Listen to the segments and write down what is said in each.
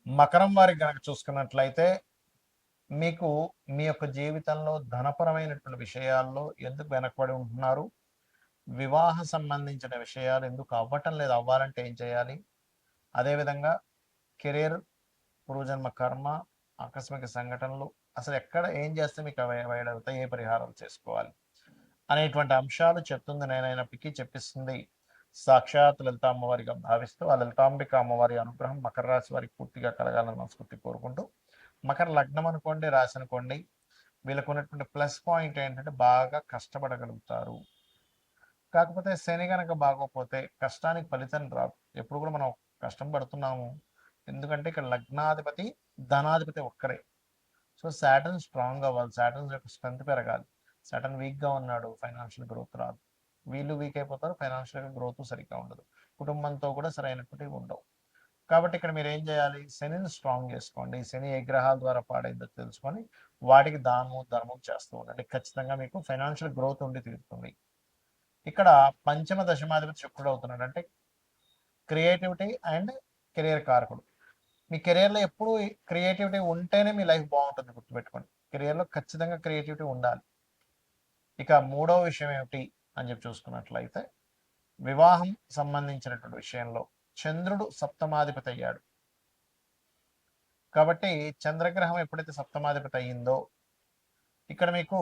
మకరం వారికి గనక చూసుకున్నట్లయితే మీకు మీ యొక్క జీవితంలో ధనపరమైనటువంటి విషయాల్లో ఎందుకు వెనకబడి ఉంటున్నారు, వివాహ సంబంధించిన విషయాలు ఎందుకు అవ్వటం లేదు, అవ్వాలంటే ఏం చేయాలి, అదేవిధంగా కెరీర్, పూర్వజన్మ కర్మ, ఆకస్మిక సంఘటనలు, అసలు ఎక్కడ ఏం చేస్తే మీకు అవాయిడ్ అవుతాయి, ఏ పరిహారాలు చేసుకోవాలి అనేటువంటి అంశాలు చెప్తుంది నేనైనప్పటికీ చెప్పిస్తుంది సాక్షాత్ లలిత అమ్మవారిగా భావిస్తూ ఆ లలితాంబిక అమ్మవారి అనుగ్రహం మకర రాశి వారికి పూర్తిగా కలగాలని మనస్ఫూర్తి కోరుకుంటూ, మకర లగ్నం అనుకోండి, రాశి అనుకోండి, వీళ్ళకు ఉన్నటువంటి ప్లస్ పాయింట్ ఏంటంటే బాగా కష్టపడగలుగుతారు. కాకపోతే శని కనుక బాగోపోతే కష్టానికి ఫలితం రాదు. ఎప్పుడు కూడా మనం కష్టం పడుతున్నాము, ఎందుకంటే ఇక్కడ లగ్నాధిపతి ధనాధిపతి ఒక్కరే. సో సాటర్న్ స్ట్రాంగ్ అవ్వాలి, సాటర్న్ యొక్క స్ట్రెంత్ పెరగాలి. సాటర్న్ వీక్గా ఉన్నాడు, ఫైనాన్షియల్ గ్రోత్ రాదు. వీళ్ళు వీక్ అయిపోతారు, ఫైనాన్షియల్గా గ్రోత్ సరిగ్గా ఉండదు, కుటుంబంతో కూడా సరైనటువంటివి ఉండవు. కాబట్టి ఇక్కడ మీరు ఏం చేయాలి, శనిని స్ట్రాంగ్ చేసుకోండి. శని ఏ గ్రహాల ద్వారా పాడైందో తెలుసుకొని వాటికి దానము ధర్మం చేస్తూ ఉండండి. ఖచ్చితంగా మీకు ఫైనాన్షియల్ గ్రోత్ ఉండి తీరుతుంది. ఇక్కడ పంచమ దశమాధిపతి శుక్రుడు అవుతున్నాడు, అంటే క్రియేటివిటీ అండ్ కెరియర్ కారకుడు. మీ కెరియర్లో ఎప్పుడు క్రియేటివిటీ ఉంటేనే మీ లైఫ్ బాగుంటుంది, గుర్తుపెట్టుకోండి. కెరియర్లో ఖచ్చితంగా క్రియేటివిటీ ఉండాలి. ఇక మూడవ విషయం ఏమిటి అని చెప్పి చూసుకున్నట్లయితే, వివాహం సంబంధించినటువంటి విషయంలో చంద్రుడు సప్తమాధిపతి అయ్యాడు. కాబట్టి చంద్రగ్రహం ఎప్పుడైతే సప్తమాధిపతి అయ్యిందో ఇక్కడ మీకు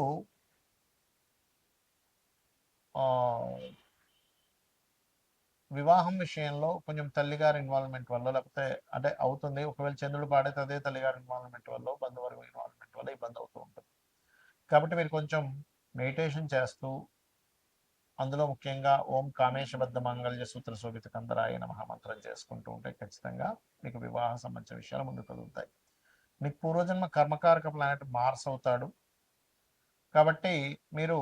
వివాహం విషయంలో కొంచెం తల్లిగారి ఇన్వాల్వ్మెంట్ వల్ల, లేకపోతే అంటే అవుతుంది, ఒకవేళ చంద్రుడు పాడైతే అదే తల్లిగారి ఇన్వాల్వ్మెంట్ వల్ల, బంధువర్గ ఇన్వాల్వ్మెంట్ వల్ల ఇబ్బంది అవుతూ ఉంటుంది. కాబట్టి మీరు కొంచెం మెడిటేషన్ చేస్తూ, అందులో ముఖ్యంగా ఓం కామేశబద్ధ మంగళ్య సూత్ర శోభిత కందరాయ నమః మంత్రం చేసుకుంటూ ఉంటే ఖచ్చితంగా మీకు వివాహ సంబంధించిన విషయాలు ముందుకు కదులుతాయి. మీకు పూర్వజన్మ కర్మకారక ప్లానెట్ మార్స్ అవుతాడు. కాబట్టి మీరు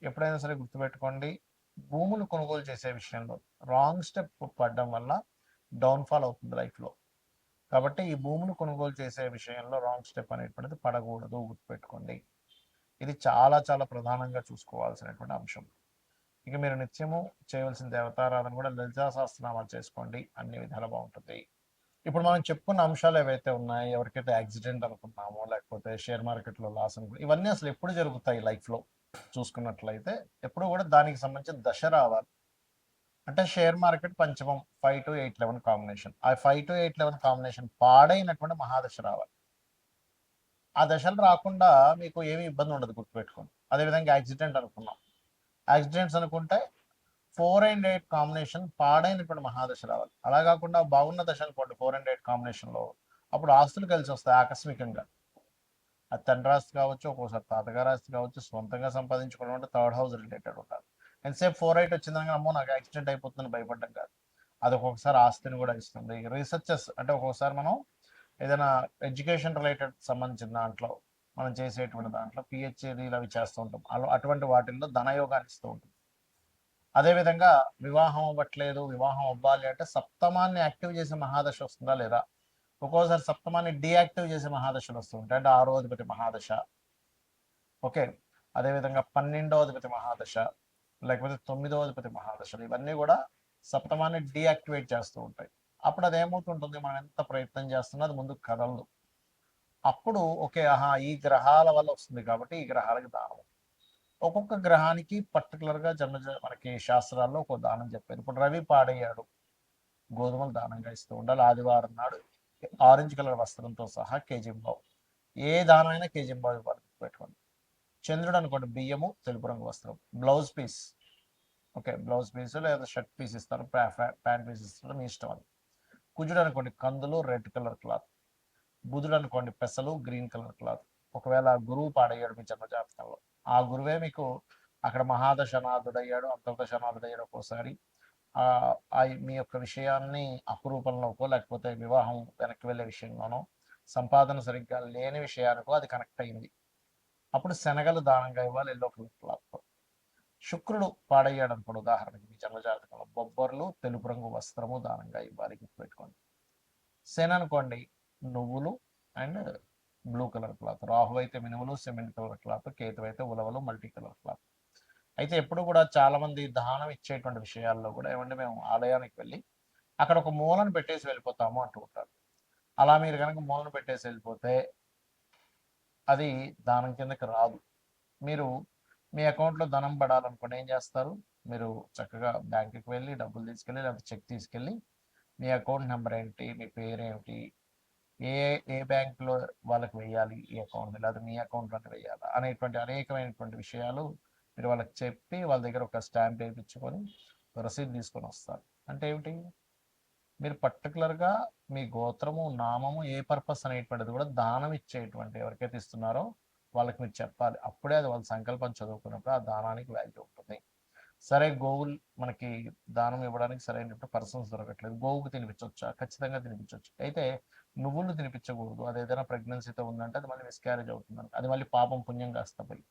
ఎప్పుడైనా సరే గుర్తుపెట్టుకోండి, భూములు కొనుగోలు చేసే విషయంలో రాంగ్ స్టెప్ పడడం వల్ల డౌన్ఫాల్ అవుతుంది లైఫ్లో. కాబట్టి ఈ భూములు కొనుగోలు చేసే విషయంలో రాంగ్ స్టెప్ అనేటువంటిది పడకూడదు, గుర్తుపెట్టుకోండి. ఇది చాలా చాలా ప్రధానంగా చూసుకోవాల్సినటువంటి అంశం. ఇక మీరు నిత్యము చేయవలసిన దేవతారాధన కూడా లలితా సహస్రనామాలు చేసుకోండి, అన్ని విధాలు బాగుంటుంది. ఇప్పుడు మనం చెప్పుకున్న అంశాలు ఏవైతే ఉన్నాయో, ఎవరికైతే యాక్సిడెంట్ అనుకున్నామో, లేకపోతే షేర్ మార్కెట్లో లాస్ అనుకున్నాం, ఇవన్నీ అసలు ఎప్పుడు జరుగుతాయి లైఫ్లో చూసుకున్నట్లయితే, ఎప్పుడు కూడా దానికి సంబంధించిన దశ రావాలి. అంటే షేర్ మార్కెట్ పంచమం 5 to 8 11 కాంబినేషన్, ఆ 5 to 8 11 కాంబినేషన్ పాడైనటువంటి మహాదశ రావాలి. ఆ దశలు రాకుండా మీకు ఏమీ ఇబ్బంది ఉండదు, గుర్తుపెట్టుకోండి. అదేవిధంగా యాక్సిడెంట్ అనుకున్నాం, యాక్సిడెంట్స్ అనుకుంటే 4 and 8 కాంబినేషన్ పాడైనటువంటి మహాదశ రావాలి. అలా కాకుండా బాగున్న దశ అనుకోండి 4 and 8 కాంబినేషన్లో, అప్పుడు ఆస్తులు కలిసి వస్తాయి ఆకస్మికంగా. అది తండ్రి ఆస్తి కావచ్చు, ఒక్కోసారి తాతగారి ఆస్తి కావచ్చు, సొంతంగా సంపాదించుకోవడం అంటే థర్డ్ హౌస్ రిలేటెడ్ ఉండాలి. ఎంతసేపు 4-8 వచ్చిందని అమ్మో నాకు యాక్సిడెంట్ అయిపోతుందని భయపడ్డం కాదు, అది ఒక్కొక్కసారి ఆస్తిని కూడా ఇస్తుంది. రీసెర్చెస్ అంటే ఒక్కొక్కసారి మనం ఏదైనా ఎడ్యుకేషన్ రిలేటెడ్ సంబంధించిన దాంట్లో మనం చేసేటువంటి దాంట్లో పిహెచ్డీలు అవి చేస్తూ ఉంటాం, అటువంటి వాటిల్లో ధనయోగాన్ని ఇస్తూ ఉంటుంది. అదేవిధంగా వివాహం అవ్వట్లేదు, వివాహం అవ్వాలి అంటే సప్తమాన్ని యాక్టివ్ చేసే మహాదశ వస్తుందా లేదా, ఒక్కోసారి సప్తమాన్ని డీయాక్టివ్ చేసే మహాదశలు వస్తుంటాయి, అంటే 6వ అధిపతి మహాదశ. ఓకే, అదేవిధంగా 12వ అధిపతి మహాదశ, లేకపోతే 9వ అధిపతి మహాదశలు, ఇవన్నీ కూడా సప్తమాన్ని డీయాక్టివేట్ చేస్తూ ఉంటాయి. అప్పుడు అది ఏమవుతుంటుంది, మనం ఎంత ప్రయత్నం చేస్తున్నా అది ముందుకు కదలదు. అప్పుడు ఓకే, ఆహా ఈ గ్రహాల వల్ల వస్తుంది కాబట్టి ఈ గ్రహాలకి దానం. ఒక్కొక్క గ్రహానికి పర్టికులర్గా మనకి శాస్త్రాల్లో ఒక దానం చెప్పారు. ఇప్పుడు రవి పాడయ్యాడు, గోధుమలు దానంగా ఇస్తూ ఉండాలి. ఆదివారం నాడు ఆరెంజ్ కలర్ వస్త్రంతో సహా కేజీంబావు, ఏ దానం అయినా కేజీంబావు ఇవ్వాలి, పెట్టుకోండి. చంద్రుడు అనుకోండి బియ్యము, తెలుపు రంగు వస్త్రం, blouse piece. Okay, blouse piece లేదా షర్ట్ పీస్ ఇస్తారు, ప్యాంట్ పీస్ ఇస్తారు, మీ ఇష్టం అది. కుజుడు అనుకోండి కందులు, రెడ్ కలర్ క్లాత్. బుధుడు అనుకోండి పెసలు, గ్రీన్ కలర్ క్లాత్. ఒకవేళ గురువు పాడయ్యాడు మీ జన్మజాతకంలో, ఆ గురువే మీకు అక్కడ మహాదశనాథుడయ్యాడు, అంతర్దశనాథుడయ్యాడు ఒక్కోసారి, మీ యొక్క విషయాన్ని అపురూపంలోకో, లేకపోతే వివాహం వెనక్కి వెళ్ళే విషయంలోనో, సంపాదన సరిగ్గా లేని విషయానికో అది కనెక్ట్ అయింది, అప్పుడు శనగలు దానంగా ఇవ్వాలి, ఎల్లో కలర్ క్లాత్. శుక్రుడు పాడయ్యాడు అనుకోండి, ఉదాహరణకి మీ జన్మజాతకంలో బొబ్బర్లు, తెలుపు రంగు వస్త్రము దానంగా ఇవ్వాలి, గుర్తుపెట్టుకోండి. శని అనుకోండి నువ్వులు and blue colour cloth. Rahu అయితే మినుములు, సిమెంట్ కలర్ క్లాత్. కేతు అయితే ఉలవలు, మల్టీ కలర్ క్లాత్. అయితే ఎప్పుడు కూడా చాలా మంది దానం ఇచ్చేటువంటి విషయాల్లో కూడా ఏమంటే మేము ఆలయానికి వెళ్ళి అక్కడ ఒక మూలను పెట్టేసి వెళ్ళిపోతాము అంటూ ఉంటారు. అలా మీరు కనుక మూలన పెట్టేసి వెళ్ళిపోతే అది దానం కిందకి రాదు. మీరు మీ అకౌంట్లో ధనం పడాలనుకోండి ఏం చేస్తారు, మీరు చక్కగా బ్యాంకుకి వెళ్ళి డబ్బులు తీసుకెళ్ళి లేకపోతే చెక్ తీసుకెళ్ళి మీ అకౌంట్ నెంబర్ ఏంటి, మీ పేరేమిటి, ఏ ఏ బ్యాంకులో వాళ్ళకి వేయాలి ఈ అకౌంట్, లేదా మీ అకౌంట్లోనే వేయాలి అనేటువంటి అనేకమైనటువంటి విషయాలు మీరు వాళ్ళకి చెప్పి వాళ్ళ దగ్గర ఒక స్టాంప్ వేయించుకొని రసీదు తీసుకొని వస్తారు. అంటే ఏమిటి, మీరు పర్టికులర్గా మీ గోత్రము నామము ఏ పర్పస్ అనేటువంటిది కూడా దానం ఇచ్చేటువంటి ఎవరికైతే ఇస్తున్నారో వాళ్ళకి మీరు చెప్పాలి. అప్పుడే అది వాళ్ళ సంకల్పం చదువుకున్నప్పుడు ఆ దానానికి వాల్యూ ఉంటుంది. సరే గోవులు మనకి దానం ఇవ్వడానికి సరైన పర్సన్స్ దొరకట్లేదు, గోవుకు తినిపించవచ్చా? ఖచ్చితంగా తినిపించవచ్చు. అయితే నువ్వులు తినిపించకూడదు, అది ఏదైనా ప్రెగ్నెన్సీతో ఉందంటే అది మళ్ళీ మిస్క్యారేజ్ అవుతుందంట, అది మళ్ళీ పాపం పుణ్యం కాస్త పోయి.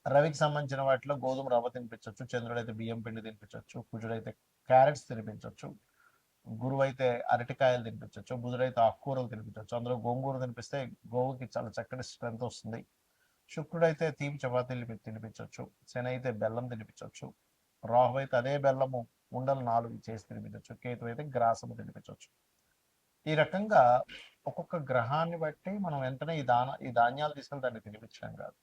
రవికి సంబంధించిన వాటిలో గోధుమ రవ్వ తినిపించవచ్చు, చంద్రుడైతే బియ్యం పిండి తినిపించవచ్చు, కుజుడైతే క్యారెట్స్ తినిపించవచ్చు, గురువు అయితే అరటికాయలు తినిపించవచ్చు, బుధుడైతే ఆకుకూరలు తినిపించవచ్చు. అందులో గోంగూర తినిపిస్తే గోవుకి చాలా చక్కటి స్ట్రెంత్ వస్తుంది. శుక్రుడైతే తీపి చపాతీలు తినిపించవచ్చు, శని అయితే బెల్లం తినిపించవచ్చు, రాహు అయితే అదే బెల్లము ఉండలు 4 చేసి తినిపించవచ్చు, కేతు అయితే గ్రాసము తినిపించవచ్చు. ఈ రకంగా ఒక్కొక్క గ్రహాన్ని బట్టి మనం వెంటనే ఈ ధాన్యాలు తీసుకెళ్ళి దాన్ని తినిపించడం కాదు.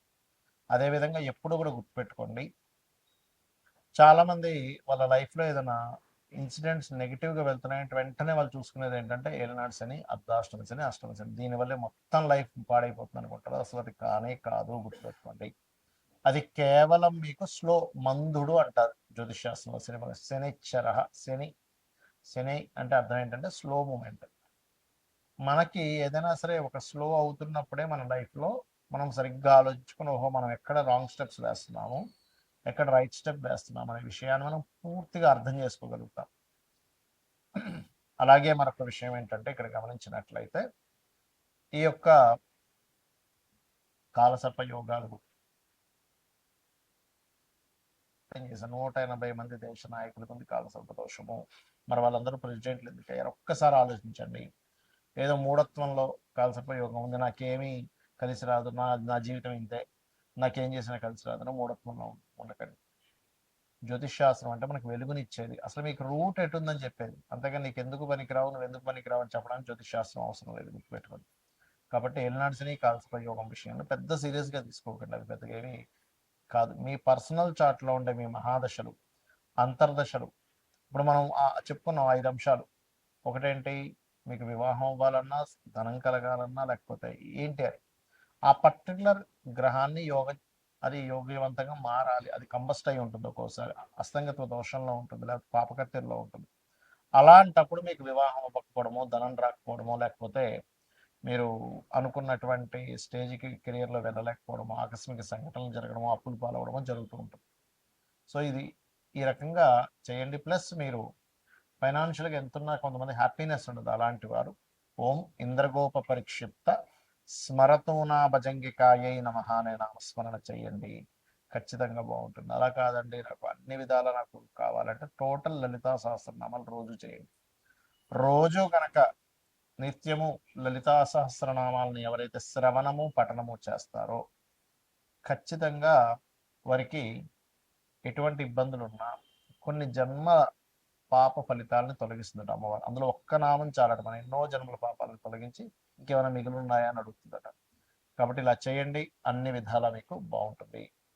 అదేవిధంగా ఎప్పుడు కూడా గుర్తుపెట్టుకోండి, చాలామంది వాళ్ళ లైఫ్లో ఏదైనా ఇన్సిడెంట్స్ నెగిటివ్గా వెళ్తున్నాయంటే వెంటనే వాళ్ళు చూసుకునేది ఏంటంటే ఏలినాడు శని, అర్ధాష్టమి శని, అష్టమి శని, దీనివల్లే మొత్తం లైఫ్ పాడైపోతుంది అనుకుంటారు. అసలు అది కానే కాదు, గుర్తుపెట్టుకోండి. అది కేవలం మీకు స్లో మందుడు అంటారు జ్యోతిషాస్త్రంలో. శనిచ్చర, శని శని అంటే అర్థం ఏంటంటే స్లో మూమెంట్. మనకి ఏదైనా సరే ఒక స్లో అవుతున్నప్పుడే మన లైఫ్లో మనం సరిగ్గా ఆలోచించుకుని ఓహో మనం ఎక్కడ రాంగ్ స్టెప్స్ వేస్తున్నాము, ఎక్కడ రైట్ స్టెప్ వేస్తున్నాం అనే విషయాన్ని మనం పూర్తిగా అర్థం చేసుకోగలుగుతాం. అలాగే మరొక విషయం ఏంటంటే ఇక్కడ గమనించినట్లయితే ఈ యొక్క కాలసర్ప యోగాలు 180 మంది దేశ నాయకులకు ఉంది కాలసర్ప దోషము. మరి వాళ్ళందరూ ప్రెసిడెంట్లు ఎందుకు అయ్యారు? ఒక్కసారి ఆలోచించండి. ఏదో మూఢత్వంలో కాలసర్ప యోగం ఉంది, నాకేమీ కలిసి రాదు, నా జీవితం ఇంతే, నాకేం చేసినా కలిసి రాదు, మూఢత్వంలో ఉండకండి. జ్యోతిష్ శాస్త్రం అంటే మనకు వెలుగునిచ్చేది, అసలు మీకు రూట్ ఎటుందని చెప్పేది. అంతేగాని నీకు ఎందుకు పనికిరావు, నువ్వు ఎందుకు పనికిరావు అని చెప్పడానికి జ్యోతిష్ శాస్త్రం అవసరం లేదు, గుర్తుపెట్టుకోండి. కాబట్టి ఏలినాడు శని కాలసర్ప యోగం విషయంలో పెద్ద సీరియస్గా తీసుకోకండి, అది పెద్దగా ఏమీ కాదు. మీ పర్సనల్ చార్ట్లో ఉండే మీ మహాదశలు, అంతర్దశలు, ఇప్పుడు మనం చెప్పుకున్నాం 5 అంశాలు. ఒకటేంటి, మీకు వివాహం అవ్వాలన్నా, ధనం కలగాలన్నా, లేకపోతే ఏంటి అని ఆ పర్టికులర్ గ్రహాన్ని అది యోగ్యవంతంగా మారాలి. అది కంబస్ట్ అయి ఉంటుంది, ఒక్కోసారి అస్తంగత్వ దోషంలో ఉంటుంది, లేకపోతే పాపకత్తెరలో ఉంటుంది. అలాంటప్పుడు మీకు వివాహం అవ్వకపోవడమో, ధనం రాకపోవడమో, లేకపోతే మీరు అనుకున్నటువంటి స్టేజ్కి కెరియర్లో వెళ్ళలేకపోవడమో, ఆకస్మిక సంఘటనలు జరగడమో, అప్పులు పాలవడమో జరుగుతూ ఉంటుంది. సో ఇది ఈ రకంగా చేయండి. ప్లస్ మీరు ఫైనాన్షియల్గా ఎంతున్నా కొంతమంది హ్యాపీనెస్ ఉండదు, అలాంటి వారు ఓం ఇంద్రగోప పరిక్షిప్త స్మరతోనా భజంగికాయై నమః అనే నామస్మరణ చేయండి, ఖచ్చితంగా బాగుంటుంది. అలా కాదండి నాకు అన్ని విధాలా నాకు కావాలంటే టోటల్ లలితా సహస్రనామాలు రోజు చేయండి. రోజు కనుక నిత్యము లలితా సహస్రనామాలని ఎవరైతే శ్రవణము పఠనము చేస్తారో ఖచ్చితంగా వారికి ఎటువంటి ఇబ్బందులు ఉన్నా కొన్ని జన్మ పాప ఫలితాలను తొలగిస్తుందట అమ్మవారు. అందులో ఒక్క నామం చాలట మన ఎన్నో జన్మల పాపాలను తొలగించి ఇంకేమైనా మిగిలి ఉన్నాయా అని అడుగుతుందట. కాబట్టి ఇలా చేయండి, అన్ని విధాలా మీకు బాగుంటుంది.